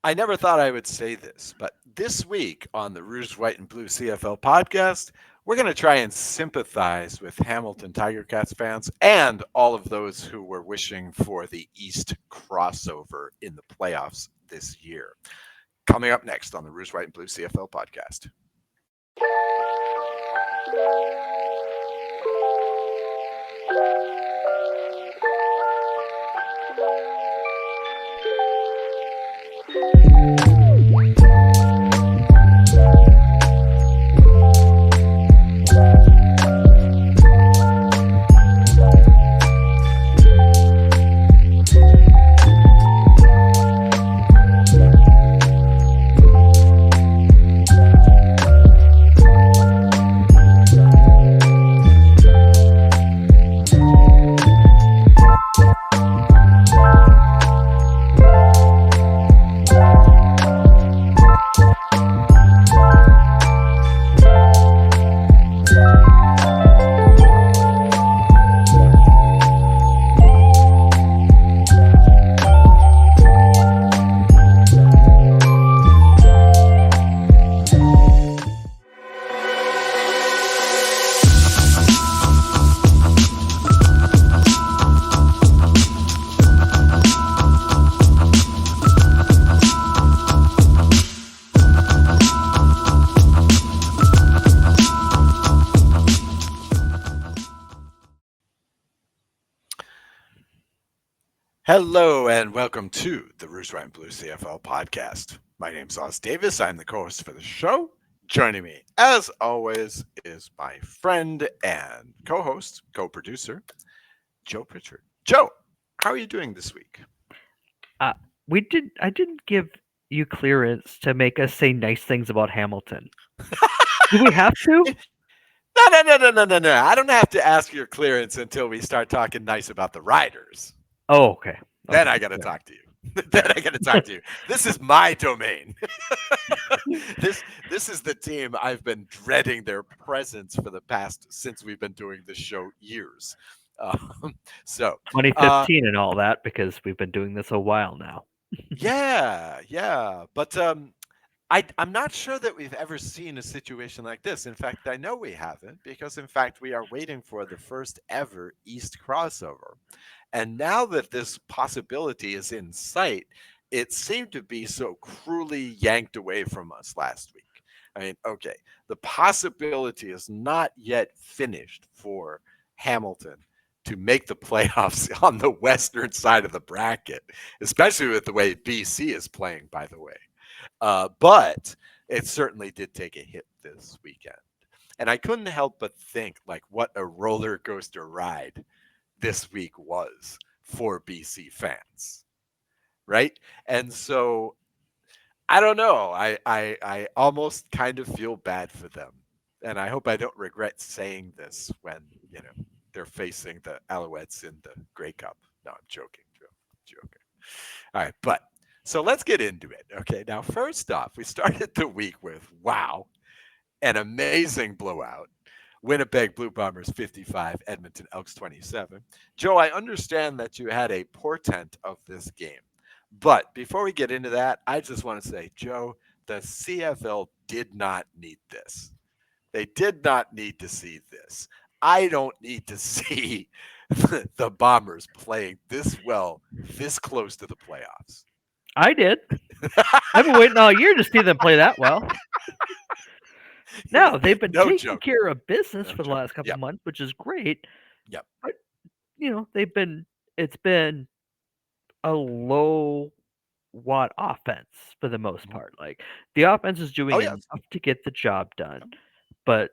I never thought I would say this, but this week on the Rouge, White, and Blue CFL podcast, we're going to try and sympathize with Hamilton Tiger Cats fans and all of those who were wishing for the East crossover in the playoffs this year. Coming up next on the Rouge, White, and Blue CFL podcast. Hello and welcome to the Rouge, White, and Blue CFL podcast. My name's Oz Davis. I'm the co-host for the show. Joining me, as always, is my friend and co-host, co-producer, Joe Pritchard. Joe, how are you doing this week? Uh, I didn't give you clearance to make us say nice things about Hamilton. Do we have to? No. I don't have to ask your clearance until we start talking nice about the Riders. Oh, okay. Then Okay. I got to Yeah. talk to you. Then I got to talk to you. This is my domain. this is the team I've been dreading their presence for the past since we've been doing this show years. Um, so, uh, 2015 and all that because we've been doing this a while now. yeah, but I'm not sure that we've ever seen a situation like this. In fact, I know we haven't because, in fact, we are waiting for the first ever East crossover. And now that this possibility is in sight, it seemed to be so cruelly yanked away from us last week. I mean, okay, the possibility is not yet finished for Hamilton to make the playoffs on the western side of the bracket, especially with the way BC is playing, by the way. But it certainly did take a hit this weekend. And I couldn't help but think, like, what a roller coaster ride this week was for BC fans, right? And so I don't know. I almost kind of feel bad for them, and I hope I don't regret saying this when they're facing the Alouettes in the Grey Cup. No, I'm joking, Joe. I'm joking. All right, but so let's get into it. Okay, now first off, we started the week with wow, an amazing blowout. Winnipeg Blue Bombers 55, Edmonton Elks 27. Joe, I understand that you had a portent of this game. But before we get into that, I just want to say, Joe, the CFL did not need this. They did not need to see this. I don't need to see the Bombers playing this well, this close to the playoffs. I did. I've been waiting all year to see them play that well. No, they've been No taking joke. care of business No for the joke. last couple Yep. months, which is great. Yep. But they've been it's been a low watt offense for the most Mhm. part. Like the offense is Oh, doing yes. enough to get the job done, but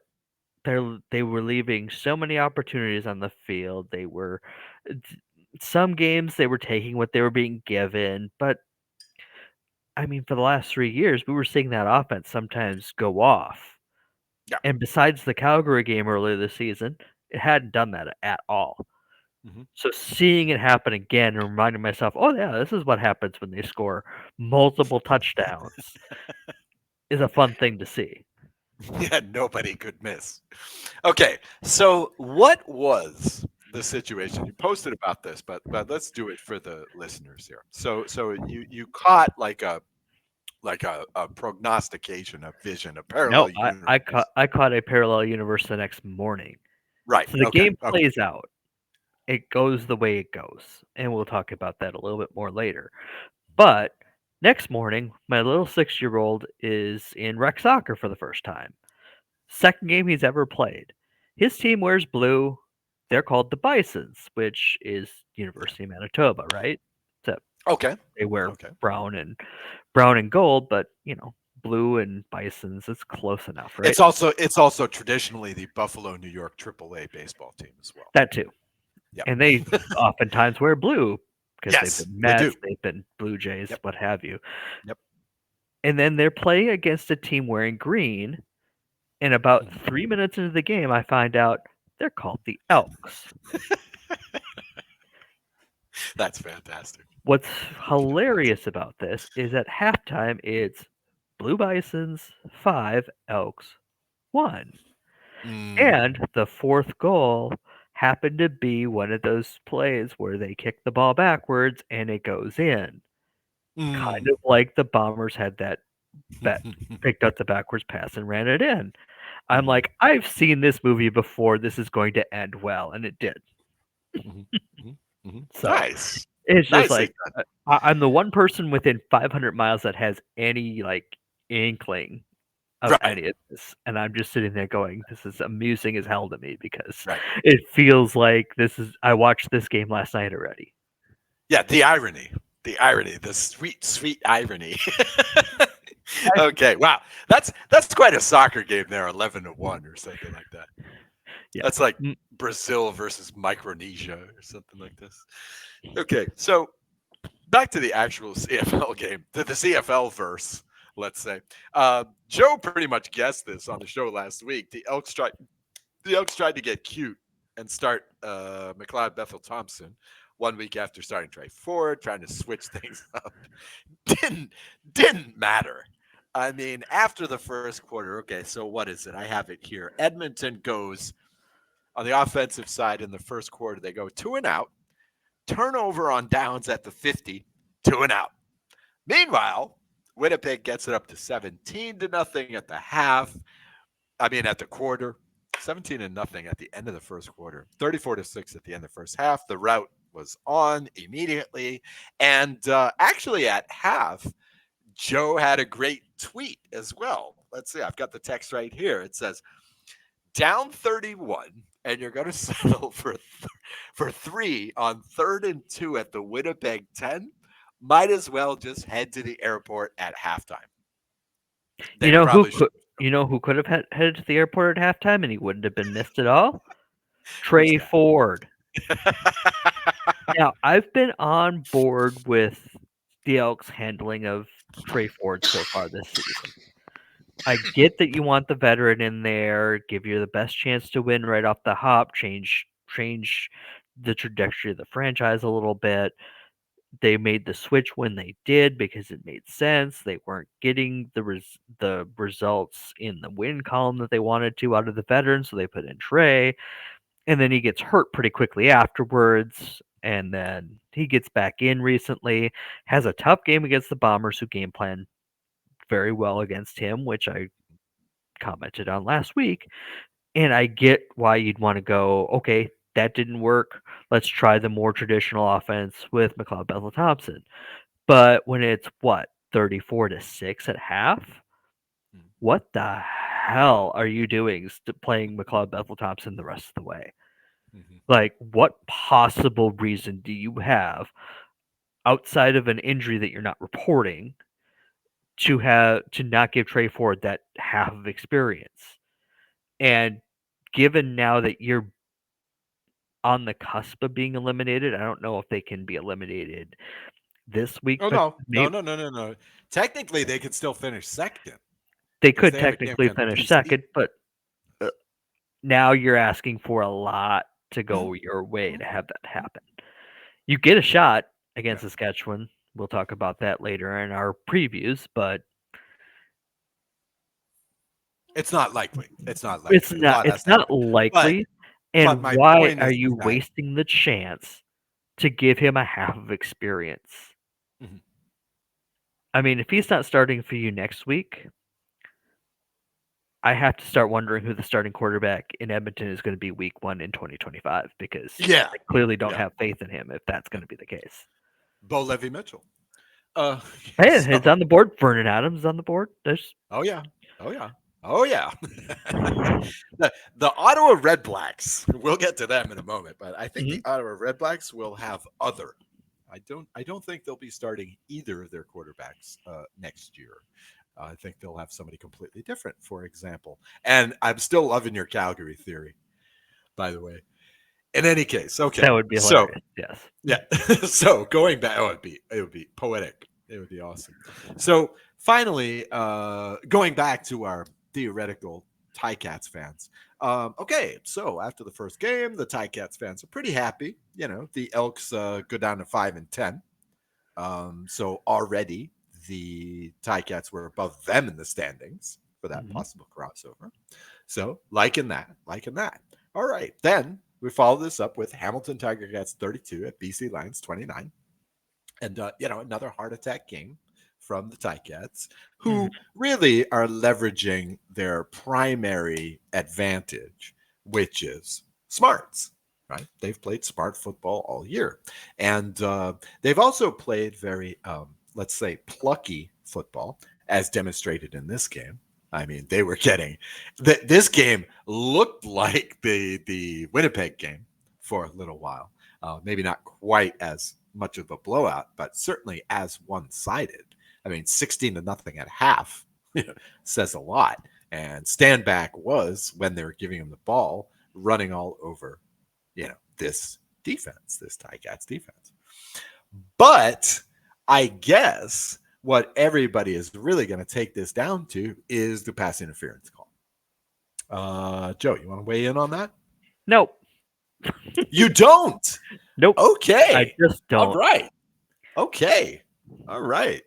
they were leaving so many opportunities on the field. Some games they were taking what they were being given, but I mean for the last 3 years we were seeing that offense sometimes go off. Yeah. And besides the Calgary game earlier this season, it hadn't done that at all. Hmm. So seeing it happen again and reminding myself, "Oh yeah, this is what happens when they score multiple touchdowns," is a fun thing to see. Yeah, nobody could miss. Okay, so what was the situation? You posted about this, but let's do it for the listeners here. So you caught like a like a prognostication, a vision, a No, parallel I caught universe. I caught a parallel universe the next morning. Right. So the Okay. game Okay. plays out. It goes the way it goes, and we'll talk about that a little bit more later. But next morning, my little 6-year-old is in rec soccer for the first time. Second game he's ever played. His team wears blue. They're called the Bisons, which is Yeah. University of Manitoba, right? Except Okay. they wear Okay. brown and gold, but blue and Bisons, it's close enough, right? It's also traditionally the Buffalo, New York AAA baseball team as well. That too. Yep. And they oftentimes wear blue because they've Yes, been they Mets, do. they've been Blue Jays, Yep. what have you. Yep. And then they're playing against a team wearing green. And about Mhm. 3 minutes into the game, I find out they're called the Elks. That's fantastic. What's That's fantastic. hilarious about this is at halftime, it's Blue Bisons 5, Elks 1. Mm, And the fourth goal happened to be one of those plays where they kick the ball backwards and it goes in. Kind mm. of like the Bombers had that bet, picked up the backwards pass and ran it in. I'm Mhm, like, I've seen this movie before. This is going to end well, and it did. mhm, mhm, mhm. So Nice. it's just Nicely like done. I'm the one person within 500 miles that has any like inkling of Right. any of this, and I'm just sitting there going, "This is amusing as hell to me because Right. it feels like this is I watched this game last night already." Yeah, the irony, the sweet, sweet irony. I, Okay, wow, that's quite a soccer game there, 11-1 or something like that. yeah, That's like mm, Brazil versus Micronesia or something like this. Okay, so back to the actual CFL game, to the CFL verse, let's say. Joe pretty much guessed this on the show last week. The Elks tried to get cute and start McLeod Bethel Thompson 1 week after starting Trey Ford, trying to switch things up. Didn't didn't matter. I mean, after the first quarter, okay, so what is it? I have it here. Edmonton goes on the offensive side in the first quarter. They go 2-and-out, turnover on downs at the 50, 2-and-out. Meanwhile, Winnipeg gets it up to 17-0 at the half. I mean, at the quarter, 17-0 at the end of the first quarter, 34-6 at the end of the first half. The route was on immediately. And actually, at half, Joe had a great tweet as well. Let's see, I've got the text right here. It says, down 31, and you're going to settle for three on 3rd and 2 at the Winnipeg 10. Might as well just head to the airport at halftime. you They know who probably should. could you know who could have headed to the airport at halftime and he wouldn't have been missed at all? Who's Trey that? Ford. Now, I've been on board with the Elks' handling of Trey Ford so far this season. I get that you want the veteran in there, give you the best chance to win right off the hop, change the trajectory of the franchise a little bit. They made the switch when they did because it made sense. They weren't getting the results in the win column that they wanted to out of the veteran, so they put in Trey, and then he gets hurt pretty quickly afterwards. And then he gets back in recently, has a tough game against the Bombers, who game plan very well against him, which I commented on last week. And I get why you'd want to go, okay, that didn't work. Let's try the more traditional offense with McLeod Bethel Thompson. But when it's what, 34-6 at half, what the hell are you doing playing McLeod Bethel Thompson the rest of the way? Mhm. Like, what possible reason do you have outside of an injury that you're not reporting to not give Trey Ford that half of experience? And given now that you're on the cusp of being eliminated, I don't know if they can be eliminated this week, Oh but no, no, maybe no, no, no, no. Technically, they could still finish second they because could they have a game technically against finish BC. second, but uh, now you're asking for a lot to Mhm, go your way mhm, to have that mhm. happen. You get a shot Yeah, against Saskatchewan. We'll talk about that later in our previews, but it's not likely. It's not it's likely. A not lot has it's to not happen. But likely. but And my why point are is you that wasting the chance to give him a half of experience? mhm, I mean, if he's not starting for you next week, I have to start wondering who the starting quarterback in Edmonton is going to be week 1 in 2025 because Yeah, I clearly don't yeah, have faith in him if that's yeah. going to be the case. Bo Levy Mitchell. Uh, Hey, so it's on the board. Vernon Adams is on the board. There's oh yeah, oh yeah, oh yeah. The Ottawa Red Blacks. We'll get to them in a moment, but I think Mhm. the Ottawa Red Blacks will have other. I don't think they'll be starting either of their quarterbacks next year. I think they'll have somebody completely different, for example. And I'm still loving your Calgary theory, by the way. In any case, That okay. would be So hilarious. Yes. yeah. So going back, it would be poetic. It would be awesome. So finally, going back to our theoretical Ticats fans. Okay, so after the first game, the Ticats fans are pretty happy. The Elks go down to 5-10. So already the Ticats were above them in the standings for that Mhm. possible crossover. So liking that, liking that. All right, then we follow this up with Hamilton Tiger Cats 32 at BC Lions 29, and another heart attack game from the Ticats, Mhm. who really are leveraging their primary advantage, which is smarts. Right? They've played smart football all year, and they've also played very, let's say, plucky football, as demonstrated in this game. I mean, they were getting this game looked like the Winnipeg game for a little while. Maybe not quite as much of a blowout, but certainly as one-sided. I mean, 16-0 at half says a lot. And Standback was, when they were giving him the ball, running all over, this defense, this Ticats defense. But I guess what everybody is really going to take this down to is the pass interference call. Joe, you want to weigh in on that? Nope. You don't. Nope. I Okay. just All don't. right. Okay. All right.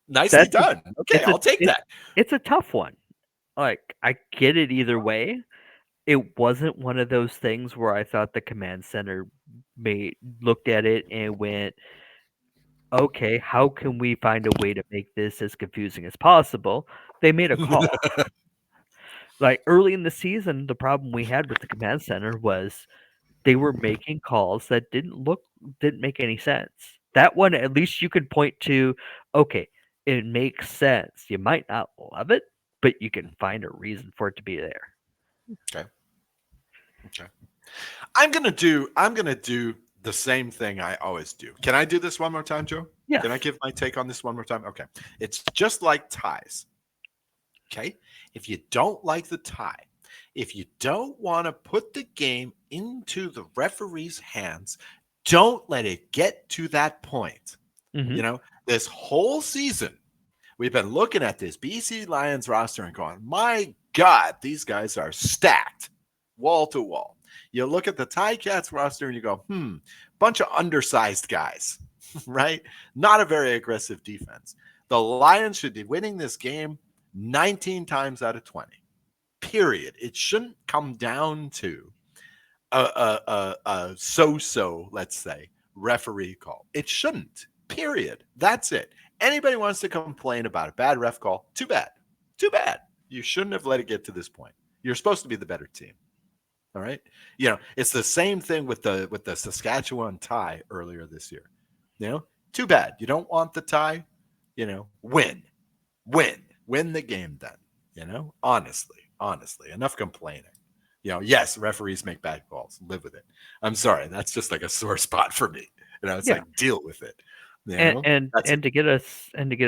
Nicely That's a, done. Okay, it's a I'll take it's that. it's a tough one. Like I get it either way. It wasn't one of those things where I thought the command center made looked at it and went, "Okay, how can we find a way to make this as confusing as possible?" They made a call. Like early in the season, the problem we had with the command center was they were making calls that didn't make any sense. That one at least you could point to, okay, it makes sense. You might not love it, but you can find a reason for it to be there. Okay. Okay. I'm gonna do the same thing I always do. Can I do this one more time, Joe? Can I Yes. give my take on this one more time? Okay. It's just like ties. Okay. If you don't like the tie, if you don't want to put the game into the referee's hands, don't let it get to that point. Mhm. This whole season, we've been looking at this BC Lions roster and going, my God, these guys are stacked wall to wall. You look at the Ticats roster and you go, bunch of undersized guys, right? Not a very aggressive defense. The Lions should be winning this game 19 times out of 20. Period. It shouldn't come down to a so-so, let's say, referee call. It shouldn't. Period. That's it. Anybody wants to complain about a bad ref call? Too bad. Too bad. You shouldn't have let it get to this point. You're supposed to be the better team. All right. It's the same thing with the Saskatchewan tie earlier this year. Too bad. You don't want the tie. Win, win the game. Then honestly, enough complaining. Yes, referees make bad calls. Live with it. I'm sorry. That's just like a sore spot for me. It's Yeah. like deal with it. And and That's it. and to get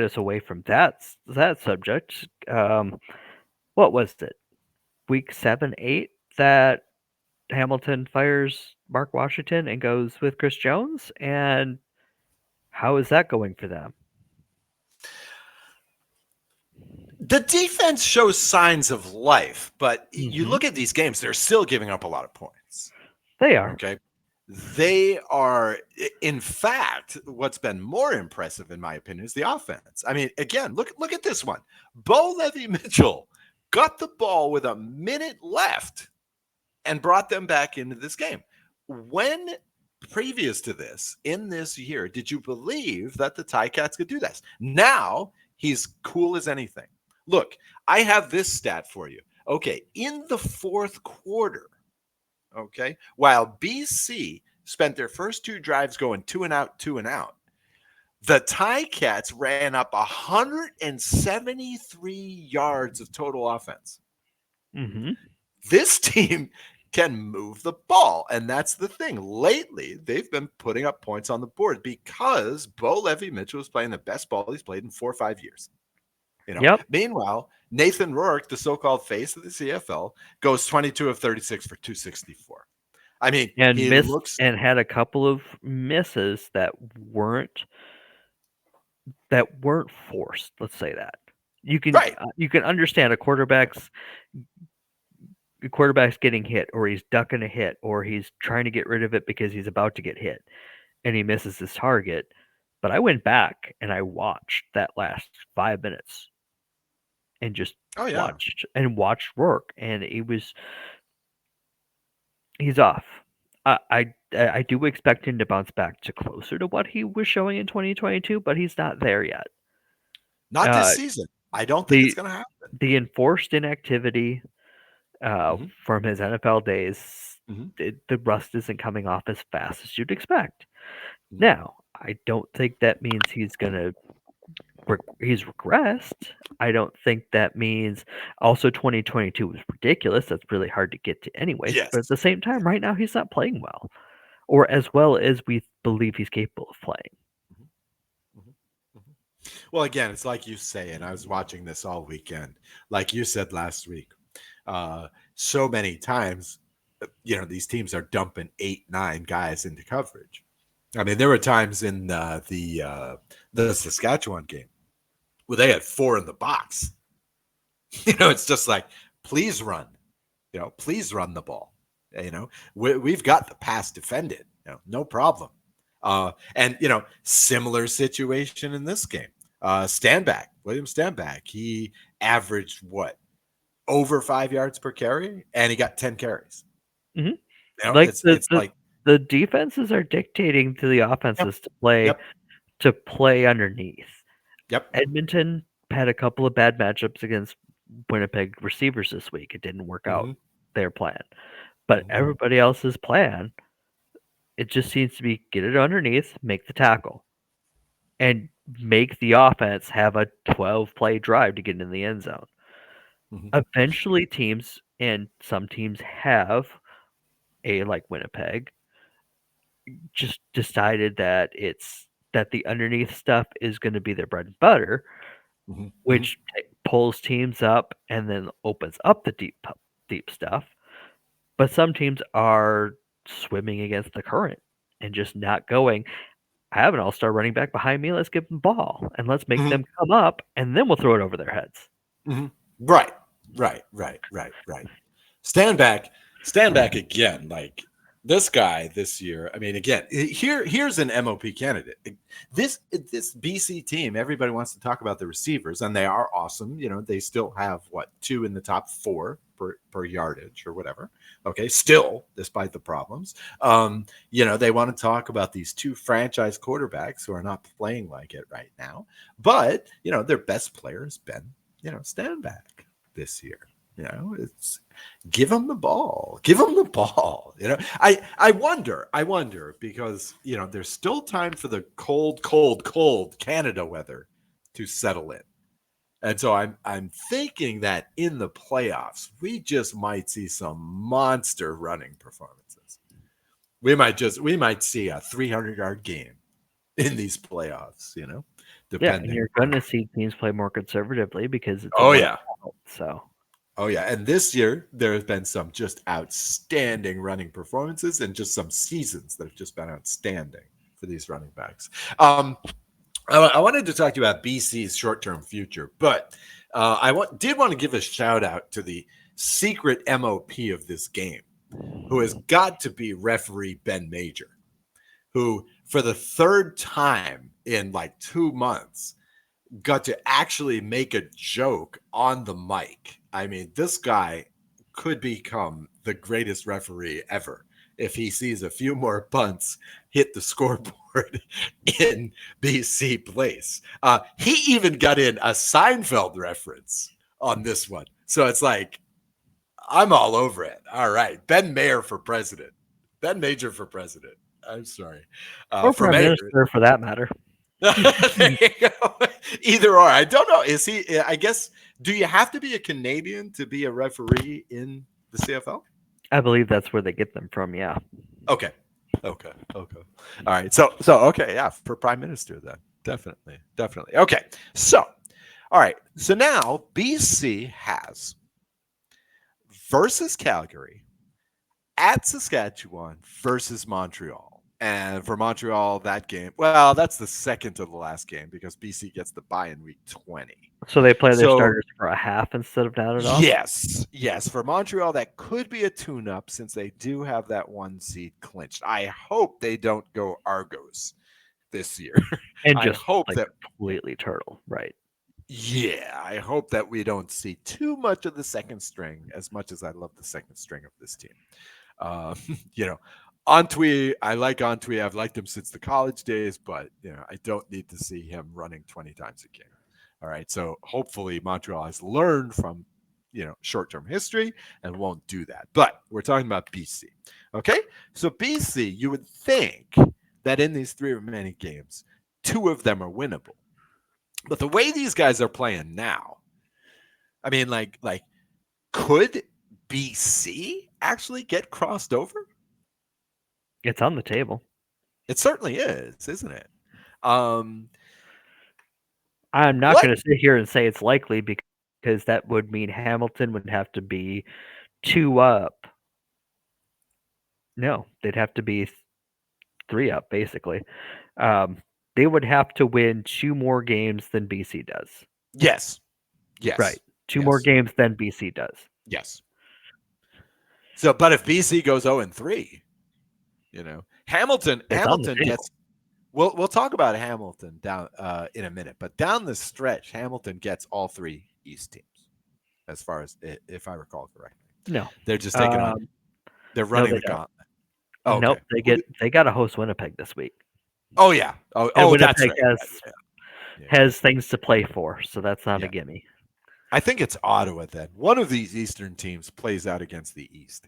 us away from that subject, what was it? Week 7, 8 that Hamilton fires Mark Washington and goes with Chris Jones, and how is that going for them? The defense shows signs of life, but you Mhm. look at these games, they're still giving up a lot of points. They are. Okay. They are, in fact, what's been more impressive, in my opinion, is the offense. I mean, again, look at this one. Bo Levy Mitchell got the ball with a minute left and brought them back into this game. When previous to this, in this year, did you believe that the Ticats could do this? Now, He's cool as anything. Look, I have this stat for you. Okay, in the fourth quarter, okay, while BC spent their first two drives going two and out, the Ticats ran up 173 yards of total offense. Mhm. This team can move the ball. And that's the thing. Lately, they've been putting up points on the board because Bo Levy Mitchell is playing the best ball he's played in 4 or 5 years. Yep. Meanwhile, Nathan Rourke, the so-called face of the CFL, goes 22 of 36 for 264. I mean, And he missed looks and had a couple of misses weren't that weren't forced, let's say that. right. You can understand a quarterback's getting hit, or he's ducking a hit, or he's trying to get rid of it because he's about to get hit and he misses his target. But I went back and I watched that last 5 minutes and just Oh yeah. watched Rourke, and he's off. I do expect him to bounce back to closer to what he was showing in 2022, but he's not there yet. Not this Uh, season. I don't think it's the going to happen. the enforced inactivity Hmm. from his NFL days, Hmm. the rust isn't coming off as fast as you'd expect. Hmm. Now, I don't think that means he's regressed. I don't think that means also 2022 was ridiculous. That's really hard to get to anyways. But at Yes. the same time, right now he's not playing well, or as well as we believe he's capable of playing. Mhm, mhm, mhm. Well, again, it's like you say, and I was watching this all weekend. Like you said last week, so many times, these teams are dumping 8, 9 guys into coverage. I mean, there were times in the Saskatchewan game where they had 4 in the box. It's just like, please run. Please run the ball. We've got the pass defended. No problem. And similar situation in this game. William Standback, he averaged what, over 5 yards per carry, and he got 10 carries. Hmm. Like It's like, the defenses are dictating to the yep, offenses yep, to play underneath. yep. Edmonton had a couple of bad matchups against Winnipeg receivers this week. It didn't work out Hmm. their plan. But Hmm. everybody else's plan, it just seems to be get it underneath, make the tackle, and make the offense have a 12 play drive to get in the end zone. Hmm. Eventually, teams, and some teams have, like Winnipeg, just decided that the underneath stuff is going to be their bread and butter, Hmm. Hmm. which pulls teams up and then opens up the deep stuff. But some teams are swimming against the current and just not going, I have an all-star running back behind me, let's give them the ball and let's make Hmm. them come up and then we'll throw it over their heads. Hmm. Right, right. Stand back, stand back again. Like this guy this year. I mean, again, here's an MOP candidate. This BC team. Everybody wants to talk about the receivers, and they are awesome. They still have what, 2 in the top 4 per yardage or whatever. Okay, still despite the problems. They want to talk about these 2 franchise quarterbacks who are not playing like it right now. But their best player has been stand back this year. It's give them the ball. Give them the ball. I wonder because there's still time for the cold Canada weather to settle in. And so I'm thinking that in the playoffs, we just might see some monster running performances. We might see a 300-yard game in these playoffs, Yeah, and depending you're on. going to see teams play more conservatively because it's a Oh one yeah. out. So, Oh yeah, and this year there has been some just outstanding running performances, and just some seasons that have just been outstanding for these running backs. I wanted to talk to you about BC's short-term future, but did want to give a shout out to the secret MOP of this game, who has got to be referee Ben Major, who for the third time in like 2 months got to actually make a joke on the mic. I mean, this guy could become the greatest referee ever if he sees a few more punts hit the scoreboard in BC place. He even got in a Seinfeld reference on this one. So it's like, I'm all over it. All right. Ben Mayer for president. Ben Major for president. I'm sorry. Or For prime mayor. minister for that matter. There you go. Either or. I don't know. Is he, I guess, do you have to be a Canadian to be a referee in the CFL? I believe that's where they get them from. Yeah. Okay. Okay. Okay. All right. So okay, yeah, for prime minister then. Definitely. Definitely. Okay. So, all right. So now BC has versus Calgary, at Saskatchewan versus Montreal. And for Montreal, that game, well, that's the second to the last game because BC gets the bye in week 20. So they play their So, starters for a half instead of not at all. yes, yes, for Montreal, that could be a tune up since they do have that one seed clinched. I hope they don't go Argos this year. And I just hope like that, completely turtle, right? yeah, I hope that we don't see too much of the second string as much as I love the second string of this team. Uh, you know, Antwi, I like Antwi. I've liked him since the college days, but I don't need to see him running 20 times a game. All right, so hopefully Montreal has learned from short-term history and won't do that. But we're talking about BC. Okay, so BC, you would think that in these three remaining games, two of them are winnable. But the way these guys are playing now, I mean, could BC actually get crossed over? It's on the table. It certainly is, isn't it? Um, I'm not what? going to sit here and say it's likely because that would mean Hamilton would have to be 2 up. No, they'd have to be 3 up, basically. Um, they would have to win 2 more games than BC does. Yes, Right. yes, 2 more yes, games than BC does. yes. So, but if BC goes 0-3, Hamilton It's on the Hamilton table. gets. We'll talk about Hamilton down in a minute, but down the stretch, Hamilton gets all three East teams, as far as if I recall correctly. No. They're just taking on. Um, They're no, running they the don't. gauntlet. Oh, Nope. okay. They got to host Winnipeg this week, Oh yeah. and That's Winnipeg right. has Right. Yeah. Yeah. has things to play for, so that's not a Yeah. gimme. I think it's Ottawa then. One of these Eastern teams plays out against the East.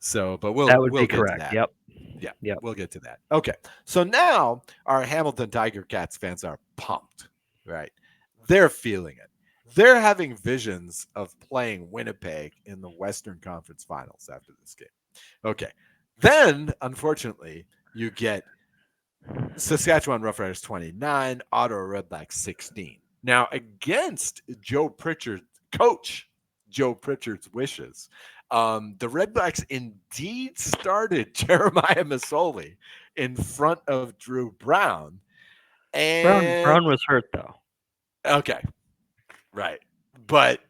So, but That we'll would we'll be get to correct. that. Yep. Yeah, Yep. we'll get to that. Okay. So now our Hamilton Tiger Cats fans are pumped, right? They're feeling it. They're having visions of playing Winnipeg in the Western Conference Finals after this game. Okay. Then, unfortunately, you get Saskatchewan Roughriders 29, Ottawa Redblacks 16. Now, against Joe Pritchard's coach, Joe Pritchard's wishes, the Redblacks indeed started Jeremiah Masoli in front of Drew Brown. And Brown was hurt though. okay, right. But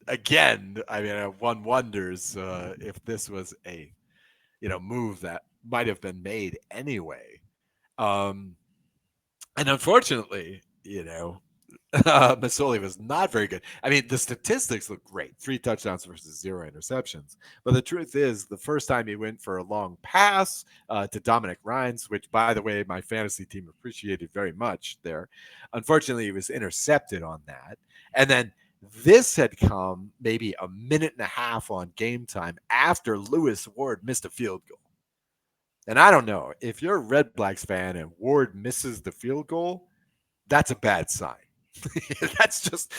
again, I mean, one wonders if this was a move that might have been made anyway. Um, and unfortunately, Masoli was not very good. I mean, the statistics look great 3 touchdowns versus 0 interceptions. But the truth is, the first time he went for a long pass to Dominic Rhines, which, by the way, my fantasy team appreciated very much there, unfortunately, he was intercepted on that. And then this had come maybe a minute and a half on game time after Lewis Ward missed a field goal. And I don't know if you're a Red Blacks fan and Ward misses the field goal, that's a bad sign. That's just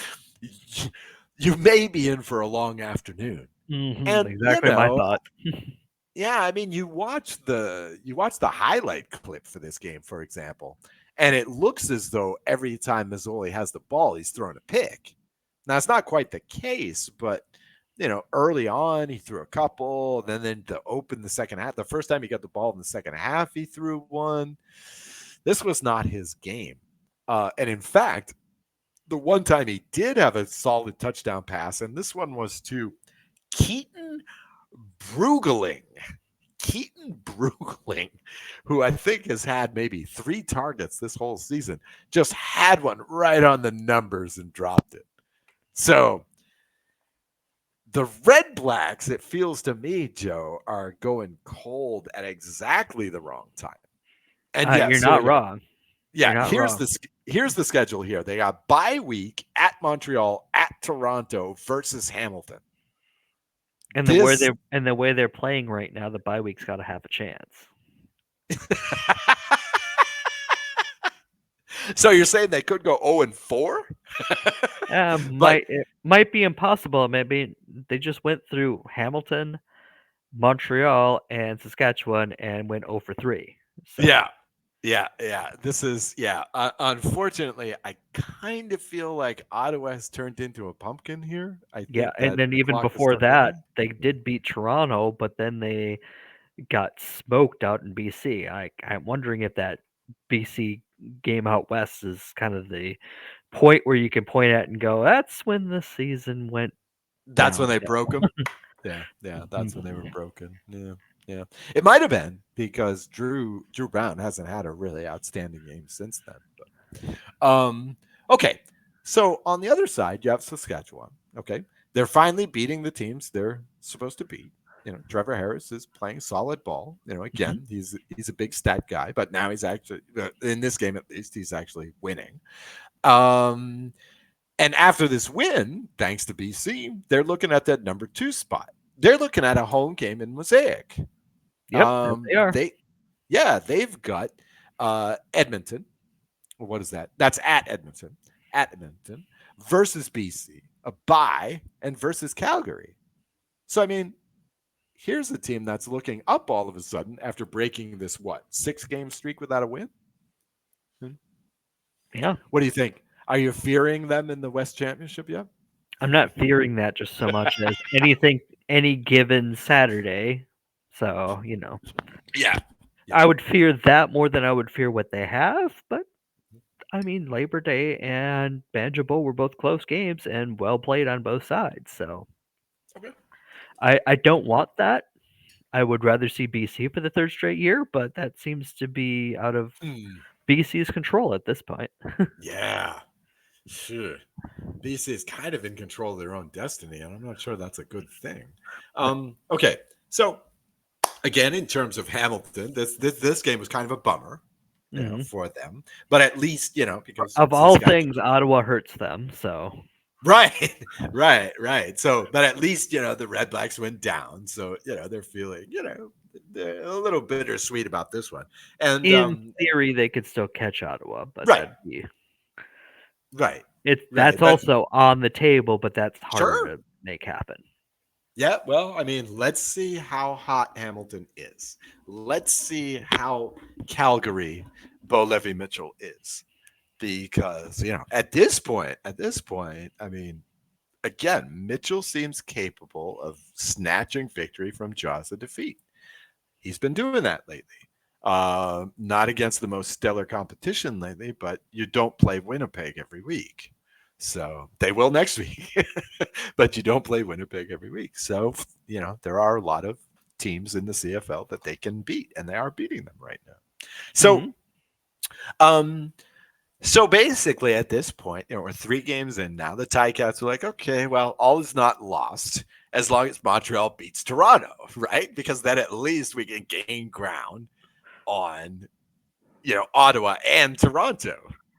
you may be in for a long afternoon. And Exactly my thought. yeah, I mean you watch the highlight clip for this game, for example, and it looks as though every time Mazzoli has the ball, he's throwing a pick. Now it's not quite the case, but early on he threw a couple. Then to open the second half, the first time he got the ball in the second half, he threw one. This was not his game, and in fact, the one time he did have a solid touchdown pass, and this one was to Keaton Brugling. Keaton Brugling, who I think has had maybe 3 targets this whole season, just had one right on the numbers and dropped it. So The Red Blacks, it feels to me, Joe, are going cold at exactly the wrong time. And You're yes, here not we go. wrong. Yeah, You're not wrong. here's the schedule here. They got bye week at Montreal, at Toronto versus Hamilton. This And the way they're playing right now, the bye week's got to have a chance. So you're saying they could go 0 and 4? But Might be impossible. Maybe they just went through Hamilton, Montreal, and Saskatchewan and went 0 for 3. So yeah. Yeah. This is unfortunately, I kind of feel like Ottawa has turned into a pumpkin here. I yeah, think and that then the even clock is before starting to that, run. they did beat Toronto, but then they got smoked out in BC. I'm wondering if that BC game out west is kind of the point where you can point at and go, that's when the season went That's when they downhill. broke them. Yeah, that's when they were Mhm. broken. Yeah. It might have been because Drew Brown hasn't had a really outstanding game since then. Okay. So on the other side, you have Saskatchewan. Okay. They're finally beating the teams they're supposed to beat. Trevor Harris is playing solid ball. Mhm. Again, he's a big stat guy, but now he's actually in this game at least he's actually winning. Um, and after this win, thanks to BC, they're looking at that number 2 spot. They're looking at a home game in Mosaic. Yep, there they are. They've got Edmonton. What is that? That's at Edmonton versus BC, a bye, and versus Calgary. So I mean, here's a team that's looking up all of a sudden after breaking this 6-game streak without a win. Hmm. Yeah. What do you think? Are you fearing them in the West Championship yet? I'm not fearing that just so much as anything any given Saturday. So, Yeah, yeah. I would fear that more than I would fear what they have, but I mean, Labor Day and Banjo Bowl were both close games and well played on both sides. So Okay. I don't want that. I would rather see BC for the third straight year, but that seems to be out of Mm, BC's control at this point. yeah, sure. BC is kind of in control of their own destiny, and I'm not sure that's a good thing. Okay, so again, in terms of Hamilton, this game was kind of a bummer, Mhm. for them. But at least because Of all Saskatchewan. things, Ottawa hurts them. So Right, right. So, but at least the Red Blacks went down, so they're feeling they're a little bittersweet about this one. And in theory, they could still catch Ottawa, but right, that'd be right, that's right. But also on the table, but that's harder sure, to make happen. yeah. Well, I mean, let's see how hot Hamilton is. Let's see how Calgary, Bo Levy Mitchell is, because at this point, I mean, again, Mitchell seems capable of snatching victory from jaws of defeat. He's been doing that lately. Not against the most stellar competition lately, but you don't play Winnipeg every week. So they will next week, but you don't play Winnipeg every week. So, there are a lot of teams in the CFL that they can beat, and they are beating them right now. So, Hmm. um, so basically, at this point, we're 3 games in now. The Ticats are like, okay, well, all is not lost as long as Montreal beats Toronto, right? Because then at least we can gain ground on, Ottawa and Toronto,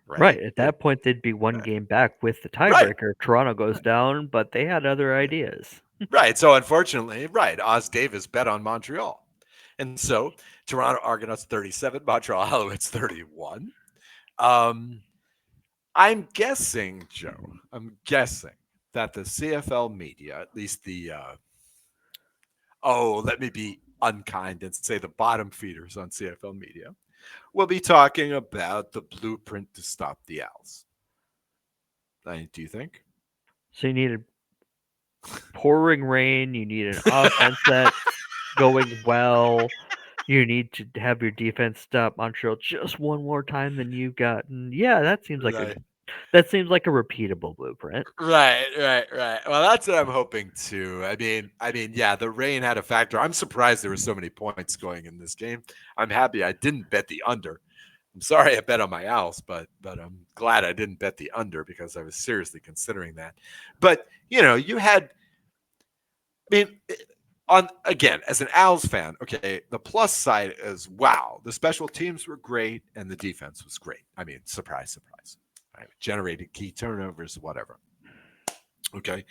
Right. right? At that point, they'd be one Right, game back with the right, tiebreaker. Toronto goes down, but they had other ideas. right. So unfortunately, right, Oz Davis bet on Montreal, and so Toronto Argonauts 37, Montreal Alouettes 31. Um, I'm guessing, Joe. I'm guessing that the CFL media, at least let me be unkind and say the bottom feeders on CFL media, will be talking about the blueprint to stop the Owls. Do you think? So you need a pouring rain. You need an offense that's going well. You need to have your defense stop Montreal just one more time than you've gotten. Yeah, Right. that seems like a repeatable blueprint. Right. Well, that's what I'm hoping too. Yeah, the rain had a factor. I'm surprised there were so many points going in this game. I'm happy I didn't bet the under. I'm sorry I bet on my Owls, but I'm glad I didn't bet the under because I was seriously considering that. But you had I mean, on again, as an Owls fan, okay, the plus side is wow, the special teams were great and the defense was great. I mean, surprise, surprise. Right? Generated key turnovers, whatever. Okay.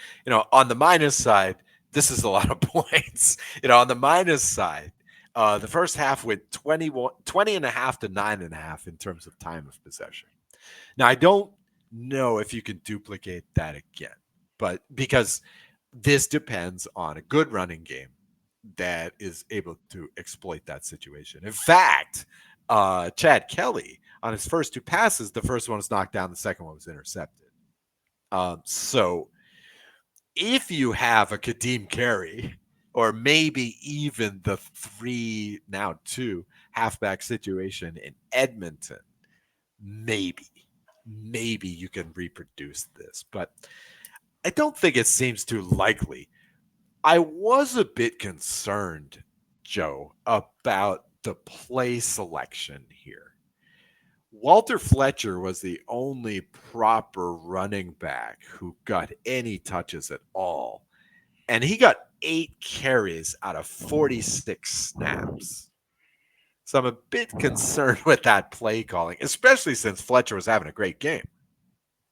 On the minus side, this is a lot of points. On the minus side, the first half went 20 and a half to 9.5 in terms of time of possession. Now, I don't know if you can duplicate that again, but because this depends on a good running game that is able to exploit that situation. In fact, Chad Kelly, on his first two passes, the first one was knocked down, the second one was intercepted. So if you have a Kadeem Carey, or maybe even the three, now two, halfback situation in Edmonton, maybe, maybe you can reproduce this, but I don't think it seems too likely. I was a bit concerned, Joe, about the play selection here. Walter Fletcher was the only proper running back who got any touches at all. And he got 8 carries out of 46 snaps. So I'm a bit concerned with that play calling, especially since Fletcher was having a great game,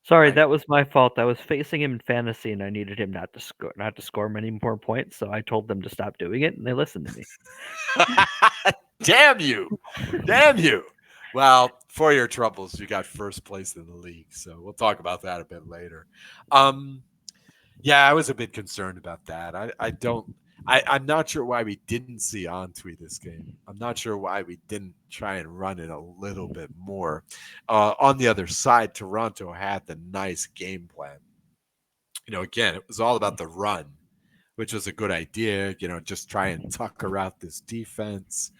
Sorry, right? that was my fault. I was facing him in fantasy, and I needed him not to score many more points. So I told them to stop doing it, and they listened to me. Damn you. Damn you. Well, for your troubles, you got first place in the league. So we'll talk about that a bit later. Um, yeah, I was a bit concerned about that. I don't. I'm not sure why we didn't see on tweet this game. I'm not sure why we didn't try and run it a little bit more. On the other side, Toronto had the nice game plan. Again, it was all about the run, which was a good idea. Just try and tucker out this defense.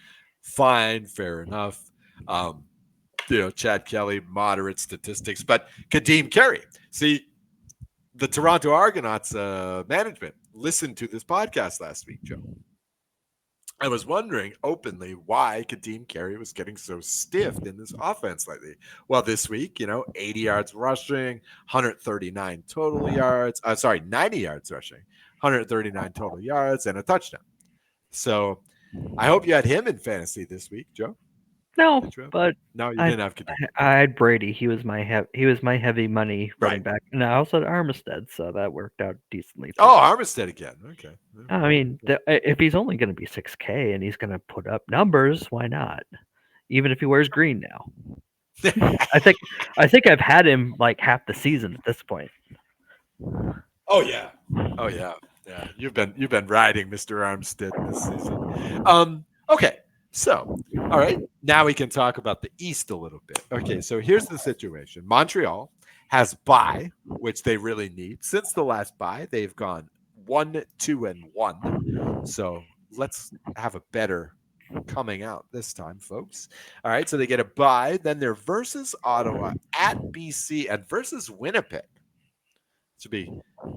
Fine, fair enough. Um, Chad Kelly, moderate statistics, but Kadeem Carey. See, the Toronto Argonauts management listened to this podcast last week, Joe. I was wondering openly why Kadeem Carey was getting so stiffed in this offense lately. Well, this week, 80 yards rushing, 139 total yards. 90 yards rushing, 139 total yards, and a touchdown. So I hope you had him in fantasy this week, Joe. No, Did you have? but No, you I didn't have Kadeem. I Okay. had Brady. He was my heavy money running Right. back, and I also had Armistead, so that worked out decently too. Oh, Armistead again. Okay. I mean, if he's only going to be 6K and he's going to put up numbers, why not? Even if he wears green now, I think I think I've had him like half the season at this point. Oh yeah. Oh yeah. Yeah. You've been riding Mr. Armstead this season. Okay. So, all right. Now we can talk about the East a little bit. Okay, so here's the situation. Montreal has bye, which they really need. Since the last bye, they've gone 1-2-1. So let's have a better coming out this time, folks. All right, so they get a bye. Then they're versus Ottawa, at BC, and versus Winnipeg. To be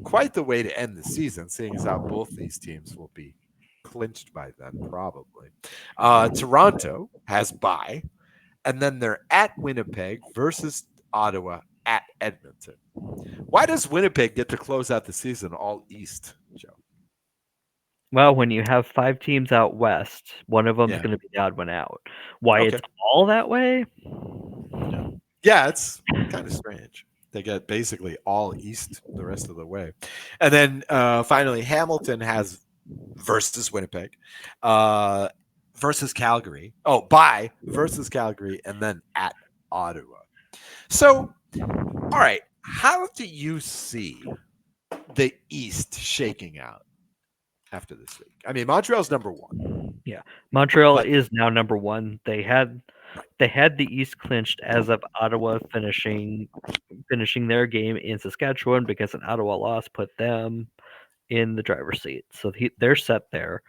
quite the way to end the season, seeing as how both these teams will be clinched by then, probably. Toronto has bye, and then they're at Winnipeg versus Ottawa at Edmonton. Why does Winnipeg get to close out the season all East, Joe? Well, when you have 5 teams out west, one of them's Yeah. going to be the odd one out. Why it's Okay. all that way? Yeah. Yeah, it's kind of strange. They get basically all East the rest of the way. And then finally, Hamilton has versus Winnipeg, uh, versus Calgary. Oh, bye versus Calgary, and then at Ottawa. So, all right, how do you see the East shaking out after this week? I mean, Montreal's number one, Yeah, Montreal but is now number one. They had right, they had the East clinched as of Ottawa finishing their game in Saskatchewan because an Ottawa loss put them in the driver's seat. So they're set there.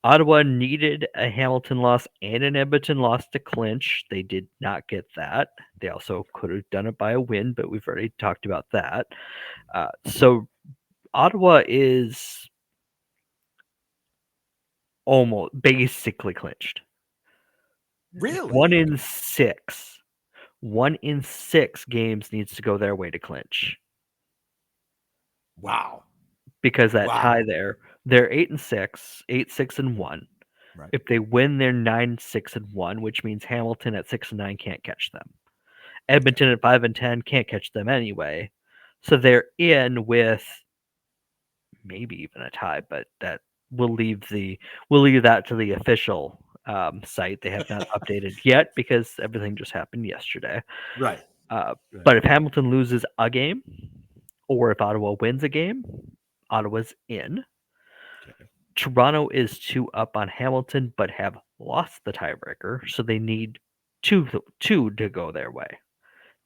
Ottawa needed a Hamilton loss and an Edmonton loss to clinch. They did not get that. They also could have done it by a win, but we've already talked about that. So Ottawa is almost basically clinched. really, One in okay, six. 1 in 6 games needs to go their way to clinch wow, because that wow, tie there They're 8-6, 8-6-1. Right. If they win, they're 9-6-1, which means Hamilton at 6-9 can't catch them. Okay. Edmonton at 5-10 can't catch them anyway. So they're in with maybe even a tie, but that we'll leave the we'll leave that to the official site. They have not updated yet because everything just happened yesterday. Right. Uh, Right. but if Hamilton loses a game, or if Ottawa wins a game, Ottawa's in. Okay. Toronto is 2 up on Hamilton, but have lost the tiebreaker, so they need two to go their way.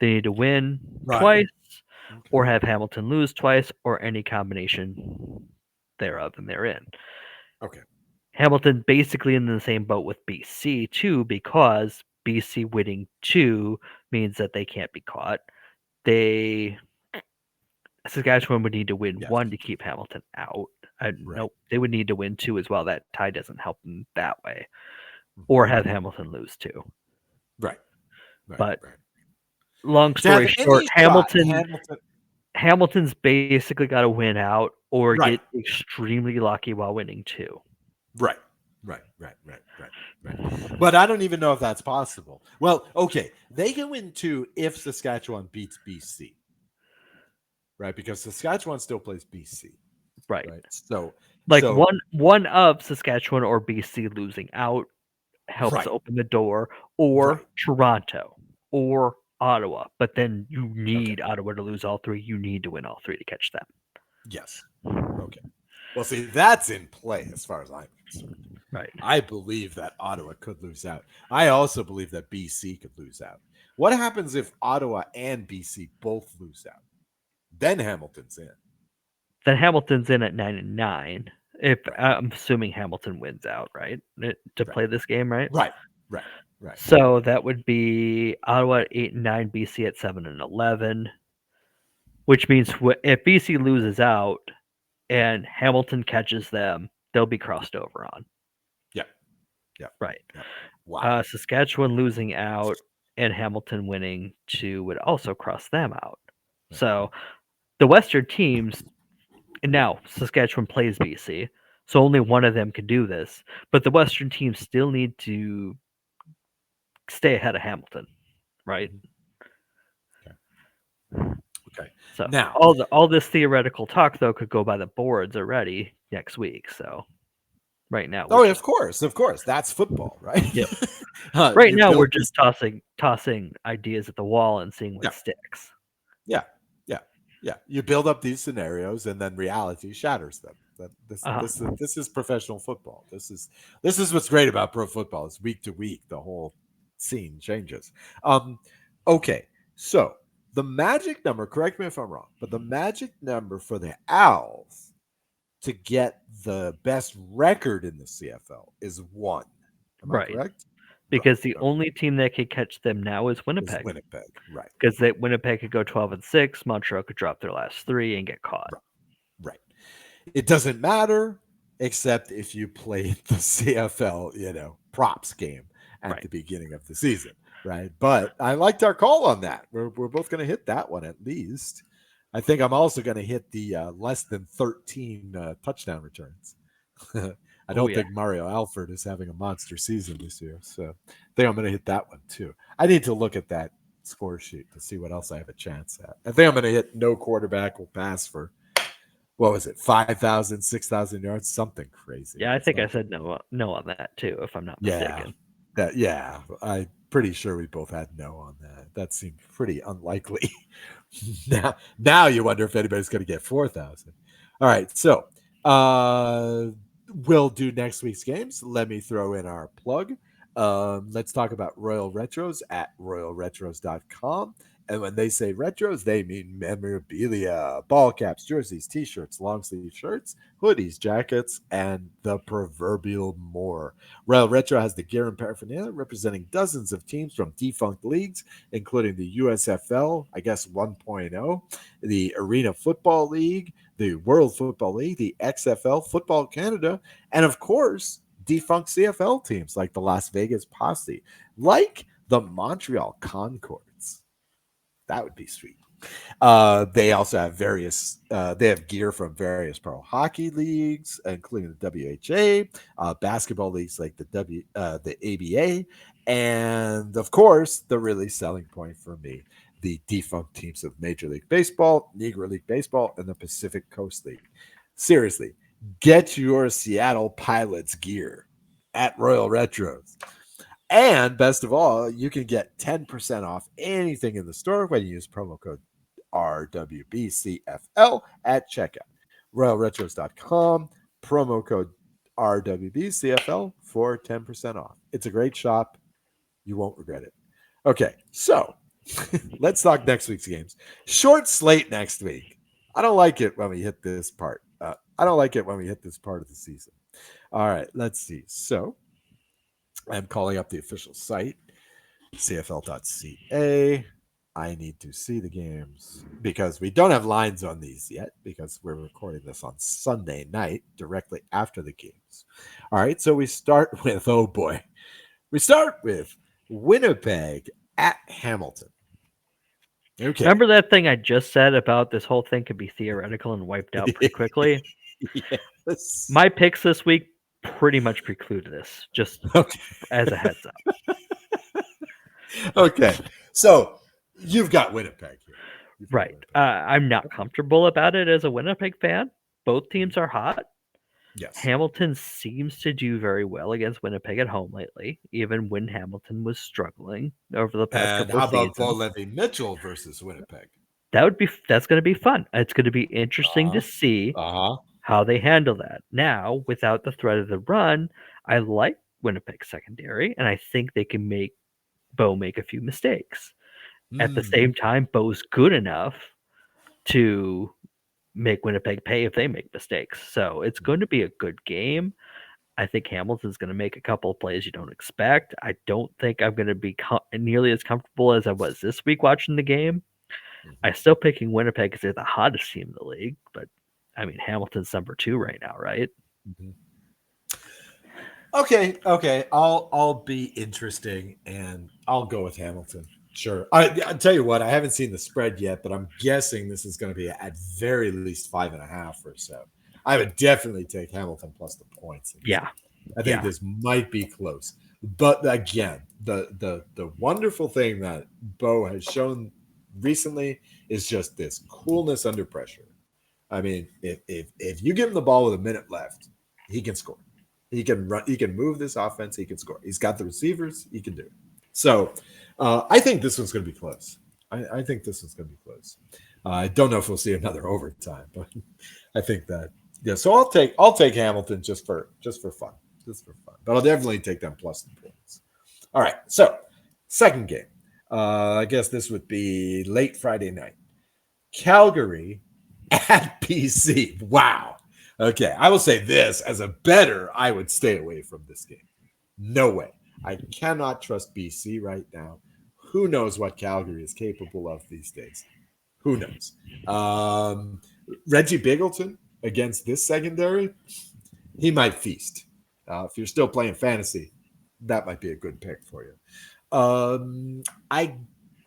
They need to win Right. twice, or Okay. have Hamilton lose twice, or any combination thereof, and they're in. Okay. Hamilton basically in the same boat with BC too, because BC winning two means that they can't be caught. They Saskatchewan would need to win Yes. one to keep Hamilton out. Right. Nope, they would need to win two as well. That tie doesn't help them that way, Mhm. or have Hamilton lose two. Right. Right. But Right. long To story have short, any shot, Hamilton. Hamilton's basically got to win out or Right. get extremely lucky while winning two. Right. Right. Right. Right. Right. Right. But I don't even know if that's possible. Well, okay, they can win two if Saskatchewan beats BC, right? Because Saskatchewan still plays BC, Right. right? So, Like so one of Saskatchewan or BC losing out helps right, open the door, or right. Toronto or Ottawa. But then you Okay. need Ottawa to lose all three. You need to win all three to catch them. Yes. Okay. Well, see, that's in play as far as I'm concerned. Right. I believe that Ottawa could lose out. I also believe that BC could lose out. What happens if Ottawa and BC both lose out? Then Hamilton's in. Then Hamilton's in at 9-9. If Right. I'm assuming Hamilton wins out, right, to Right. play this game, right? Right. Right. Right. So that would be Ottawa at 8-9, BC at 7-11, which means if BC loses out and Hamilton catches them, they'll be crossed over on. Yeah. Yeah. Right. Yeah. Wow. Saskatchewan losing out and Hamilton winning two would also cross them out. Right. So the Western teams, and now Saskatchewan plays BC, so only one of them can do this. But the Western teams still need to stay ahead of Hamilton, right? Mhm. Okay. Okay. So Now, all this theoretical talk though could go by the boards already next week. So right now we're oh, just of course, that's football, right? yep. Right You now we're build this. just tossing ideas at the wall and seeing what Yeah. sticks. Yeah. Yeah. Yeah. You build up these scenarios, and then reality shatters them. That Uh-huh. this is professional football. This is what's great about pro football. Is week to week the whole scene changes. Um, okay, so the magic number. Correct me if I'm wrong, but the magic number for the Owls to get the best record in the CFL is one. Am I Right. correct? Right. Because the Okay. only team that could catch them now is Is Winnipeg. Winnipeg. Right. Because Winnipeg could go 12-6, Montreal could drop their last three and get caught. Right. Right. It doesn't matter except if you played the CFL, props game at Right. the beginning of the season, right? But I liked our call on that. We're both going to hit that one at least. I think I'm also going to hit the less than 13 touchdown returns. I Oh don't yeah. think Mario Alford is having a monster season this year, so I think I'm going to hit that one too. I need to look at that score sheet to see what else I have a chance at. I think I'm going to hit no quarterback will pass for what was it, 5,000, 6,000 yards, something crazy. Yeah, I think I So said no on that too, if I'm not yeah, mistaken. I'm pretty sure we both had no on that. That seemed pretty unlikely. now you wonder if anybody's going to get 4,000. All right, so uh, we'll do next week's games. Let me throw in our plug. Let's talk about Royal Retros at royalretros.com. And when they say retros, they mean memorabilia, ball caps, jerseys, t-shirts, long sleeve shirts, hoodies, jackets, and the proverbial more. Royal Retro has the gear and paraphernalia representing dozens of teams from defunct leagues, including the USFL, I guess 1.0, the Arena Football League, the World Football League, the XFL, Football Canada, and of course, defunct CFL teams like the Las Vegas Posse, like the Montreal Concords. That would be sweet. They also have various. They have gear from various pro hockey leagues, including the WHA, basketball leagues like the ABA, and of course, the really selling point for me, the defunct teams of Major League Baseball, Negro League Baseball, and the Pacific Coast League. Seriously, get your Seattle Pilots gear at Royal Retros. And best of all, you can get 10% off anything in the store when you use promo code RWBCFL at checkout. RoyalRetros.com, promo code RWBCFL for 10% off. It's a great shop. You won't regret it. Okay, so let's talk next week's games. Short slate next week. I don't like it when we hit this part. I don't like it when we hit this part of the season. All right, let's see. So I'm calling up the official site, CFL.ca. I need to see the games because we don't have lines on these yet because we're recording this on Sunday night directly after the games. All right, so we start with, oh boy, we start with Winnipeg at Hamilton. Okay. Remember that thing I just said about this whole thing could be theoretical and wiped out pretty quickly? Yes. My picks this week pretty much preclude this, just Okay. as a heads up. Okay. So you've got Winnipeg here. You've got Right. Winnipeg. I'm not comfortable about it as a Winnipeg fan. Both teams are hot. Yes. Hamilton seems to do very well against Winnipeg at home lately, even when Hamilton was struggling over the past And couple of how about Bo seasons. Levy Mitchell versus Winnipeg? That's going to be fun. It's going to be interesting to Uh-huh. see Uh-huh. how they handle that. Now, without the threat of the run, I like Winnipeg secondary, and I think they can make Bo make a few mistakes. At the Mm. same time, Bo's good enough to make Winnipeg pay if they make mistakes. So it's going to be a good game. I think Hamilton's going to make a couple of plays you don't expect. I don't think I'm going to be nearly as comfortable as I was this week watching the game. Mhm. I'm still picking Winnipeg because they're the hottest team in the league, but I mean Hamilton's number 2 right now, right? Mhm. Okay. I'll be interesting and I'll go with Hamilton. Sure. I tell you what, I haven't seen the spread yet, but I'm guessing this is going to be at very least 5.5 or so. I would definitely take Hamilton plus the points in this Yeah, game. I think yeah. this might be close. But again, the wonderful thing that Bo has shown recently is just this coolness under pressure. I mean, if you give him the ball with a minute left, he can score. He can run. He can move this offense. He can score. He's got the receivers. He can do it. So I think this one's going to be close. I think this one's going to be close. I don't know if we'll see another overtime, but I think that yeah. So I'll take Hamilton just for fun, just for fun. But I'll definitely take them plus the points. All right. So second game. I guess this would be late Friday night. Calgary at PC. Wow. Okay, I will say this as a bettor, I would stay away from this game. No way. I cannot trust BC right now. Who knows what Calgary is capable of these days? Who knows? Reggie Bigleton against this secondary, he might feast. If you're still playing fantasy, that might be a good pick for you. I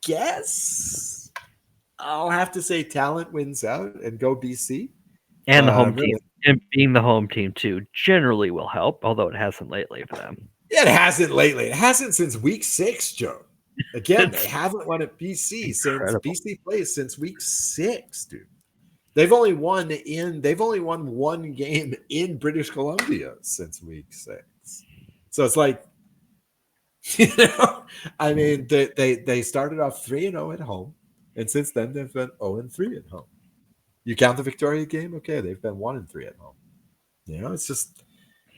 guess I'll have to say talent wins out and go BC. And the home Really, team. And being the home team too generally will help, although it hasn't lately for them. it hasn't lately. It hasn't since week 6, Joe. Again, they It's haven't won at BC since incredible. BC plays since week 6, dude. They've only won one game in British Columbia since week 6. So it's like, you know, I mean, they started off 3-0 at home, and since then they've been 0-3 at home. You count the Victoria game, okay? They've been 1-3 at home. It's just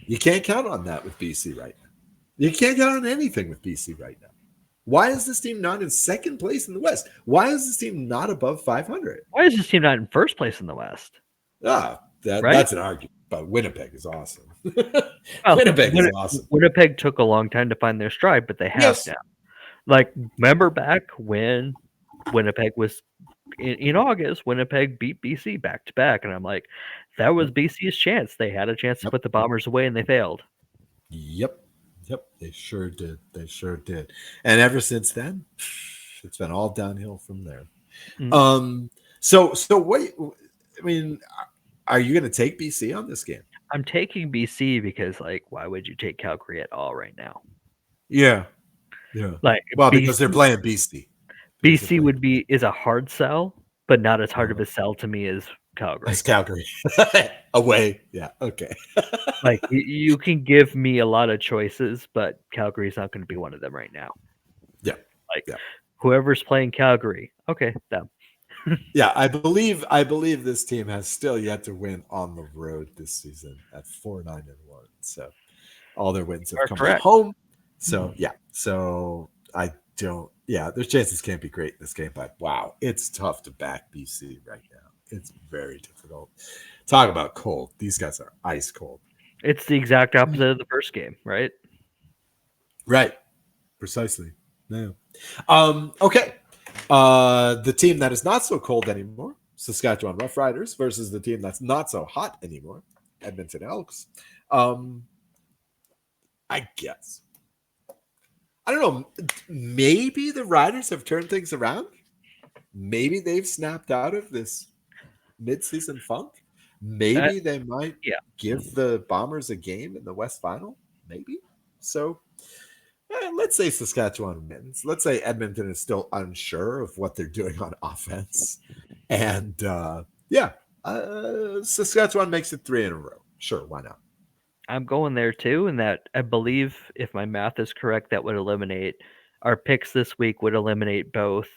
you can't count on that with BC right now. You can't count on anything with BC right now. Why is this team not in second place in the West? Why is this team not above 500? Why is this team not in first place in the West? Right? That's an argument, but Winnipeg is awesome. Well, Winnipeg is awesome. Winnipeg took a long time to find their stride, but they have Yes. now. Like, remember back when Winnipeg was in August, Winnipeg beat BC back to back, and I'm like, that was Yep. BC's chance. They had a chance to Yep. put the Bombers away, and they failed. Yep. Yep. They sure did. They sure did. And ever since then, it's been all downhill from there. Mm. Um, so what? I mean, are you going to take BC on this game? I'm taking BC because, like, why would you take Calgary at all right now? Yeah, yeah. Like Well, because they're BC, playing BC. Because they're BC playing would be is a hard sell, but not as hard of uh, a sell to me as that's Calgary. Calgary away. Yeah. Okay. Like you can give me a lot of choices, but Calgary's not going to be one of them right now. Yeah. Like Yeah. whoever's playing Calgary, okay, them. Yeah. I believe this team has still yet to win on the road this season at 4-9-1. So all their wins have Are come at correct. home. So yeah. So I don't. Yeah, their chances can't be great in this game, but wow, it's tough to back BC right now. It's very difficult. Talk about cold. These guys are ice cold. It's the exact opposite of the first game, right? Right. Precisely. Yeah. Okay. The team that is not so cold anymore, Saskatchewan Roughriders, versus the team that's not so hot anymore, Edmonton Elks. Um, I guess. I don't know. Maybe the Riders have turned things around. Maybe they've snapped out of this midseason funk. Uh, Maybe they might yeah, give the Bombers a game in the West Final. Maybe. So let's say Saskatchewan wins. Let's say Edmonton is still unsure of what they're doing on offense. And yeah, Saskatchewan makes it 3 in a row. Sure, why not? I'm going there too, and that I believe, if my math is correct, that would eliminate our picks this week. Would eliminate both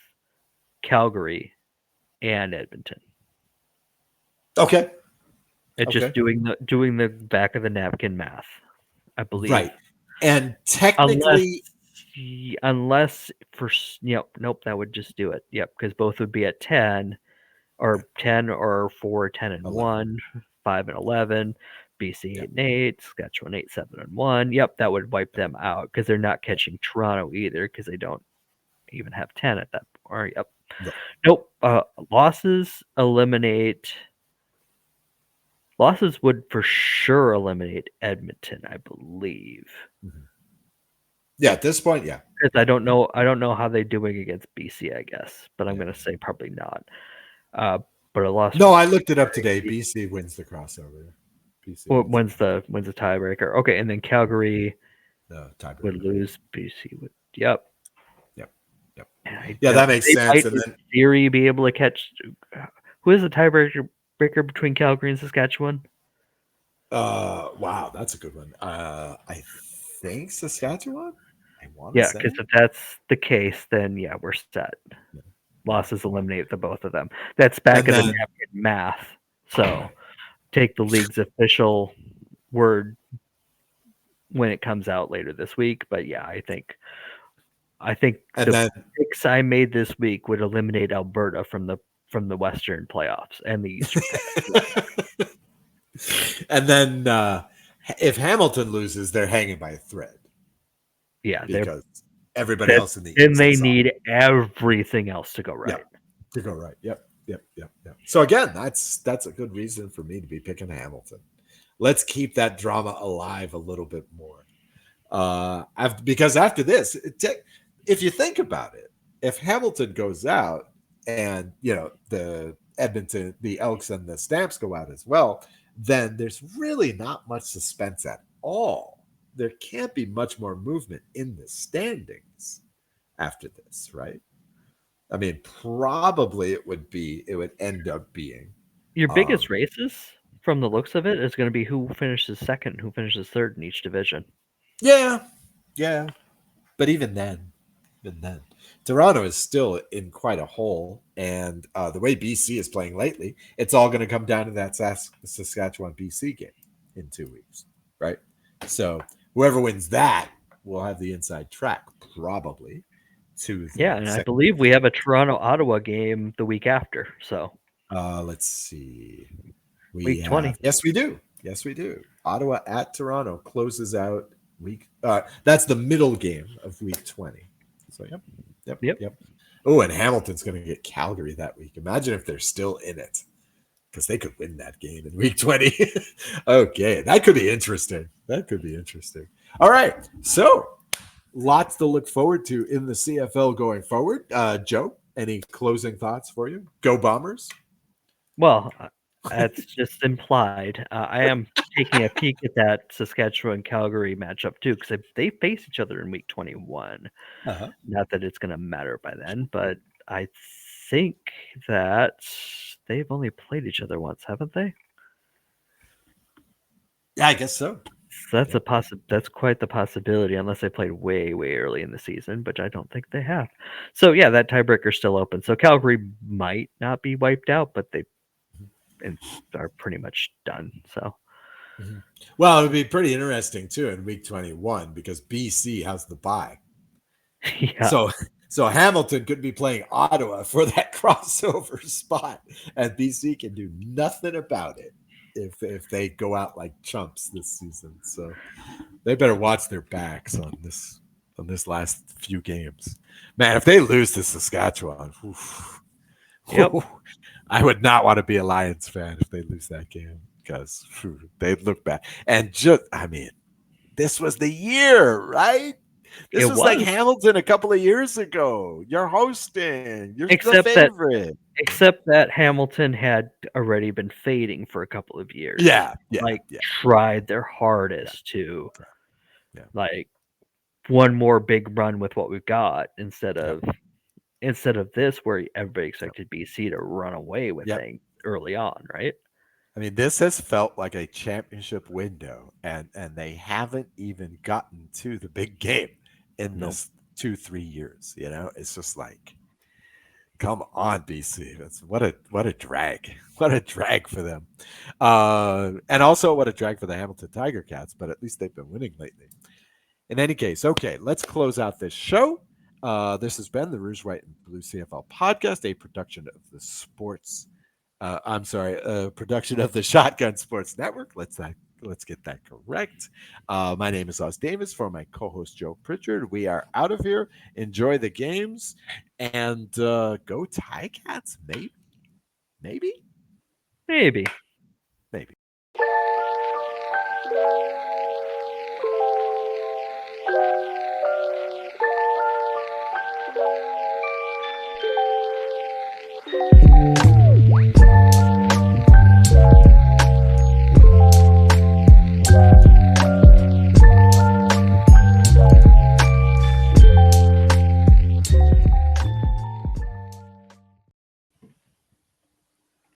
Calgary and Edmonton. Okay. It's just Okay. doing the back of the napkin math, I believe. Right. And Unless technically, unless nope, that would just do it. Yep, because both would be at 10 or 10 or 4, 10 and 11. 1, 5 and 11, BC Yeah. 8 and 8, Saskatchewan 8, 7 and 1. Yep, that would wipe them out because they're not catching Toronto either because they don't even have 10 at that point. Or, yep. Right. Nope. Losses eliminate. Losses would for sure eliminate Edmonton, I believe. Mhm. Yeah, at this point, yeah. Because I don't know how they're doing against BC, I guess, but I'm Yeah. gonna say probably not. Uh, but a loss No, for I looked it up today. BC wins the crossover. BC wins when's the tiebreaker? Okay, and then Calgary the would tiebreaker. lose. BC would. Yep. Yep. Yep. And I Yeah, don't. that makes They sense. might, And in then theory, be able to catch. Who is the tiebreaker between Calgary and Saskatchewan? wow, that's a good one. I think Saskatchewan. I want to Yeah, say. because if that's the case, then yeah, we're set. Yeah. Losses eliminate the both of them. That's And back of the then napkin math. So right. take the league's official word when it comes out later this week. But yeah, I think And the then picks I made this week would eliminate Alberta from the Western playoffs and the Eastern playoffs. and then if Hamilton loses, they're hanging by a thread Yeah, because everybody that else in the then East they is off. need everything else to go Yep. right. To go right. Yep. Yep. Yep. Yep. So again, that's a good reason for me to be picking Hamilton. Let's keep that drama alive a little bit more. Because after this, if you think about it, if Hamilton goes out and the Elks and the Stamps go out as well, then there's really not much suspense at all. There can't be much more movement in the standings after this, right? I mean, probably it would end up being Your um biggest races, from the looks of it, is going to be who finishes second and who finishes third in each division. yeah, yeah. But even then, Toronto is still in quite a hole, and the way BC is playing lately, it's all going to come down to that Saskatchewan BC game in 2 weeks, right? So whoever wins that will have the inside track probably to the Yeah, and I second. believe we have a Toronto Ottawa game the week after. So Let's see. We week 20. have yes, we do. Yes, we do. Ottawa at Toronto closes out week. That's the middle game of week 20. So yep, yep, Yep. yep. Oh, and Hamilton's going to get Calgary that week. Imagine if they're still in it, because they could win that game in week 20. Okay, that could be interesting. That could be interesting. All right, so lots to look forward to in the CFL going forward. Joe, any closing thoughts for you? Go Bombers! Well, that's just implied. I am taking a peek at that Saskatchewan Calgary matchup too, because they face each other in week 21. Uh-huh. Not that it's going to matter by then, but I think that they've only played each other once, haven't they? Yeah, I guess so. So that's Yeah. a that's quite the possibility, unless they played way early in the season, which I don't think they have. So yeah, that tiebreaker's still open. So Calgary might not be wiped out, but they and are pretty much done. So Mhm. Well, it would be pretty interesting too in week 21 because BC has the bye. yeah, So so Hamilton could be playing Ottawa for that crossover spot, and BC can do nothing about it if they go out like chumps this season. So they better watch their backs on this last few games. Man, if they lose to Saskatchewan, oof, yep, I would not want to be a Lions fan if they lose that game because they'd look bad. And just, I mean, this was the year, right? This it was like was. Hamilton a couple of years ago. You're hosting. You're the Except that favorite. Hamilton had already been fading for a couple of years. Yeah, yeah, Like yeah, tried their yeah, hardest to yeah, yeah, like one more big run with what we've got yep, instead of this where everybody yep, expected BC to run away with yep. things early on, right? I mean, this has felt like a championship window, and they haven't even gotten to the big game in Nope. this 2 3 years. You know, it's just like, come on, BC. That's what a drag. What a drag for them. And also what a drag for the Hamilton Tiger Cats, but at least they've been winning lately. In any case, okay, let's close out this show. This has been the Rouge, White, and Blue CFL podcast, a production of the Sports. I'm sorry, a production of the Shotgun Sports Network. Let's get that correct. My name is Oz Davis for my co-host Joe Pritchard. We are out of here. Enjoy the games and go Ticats. Maybe, maybe, Maybe. maybe.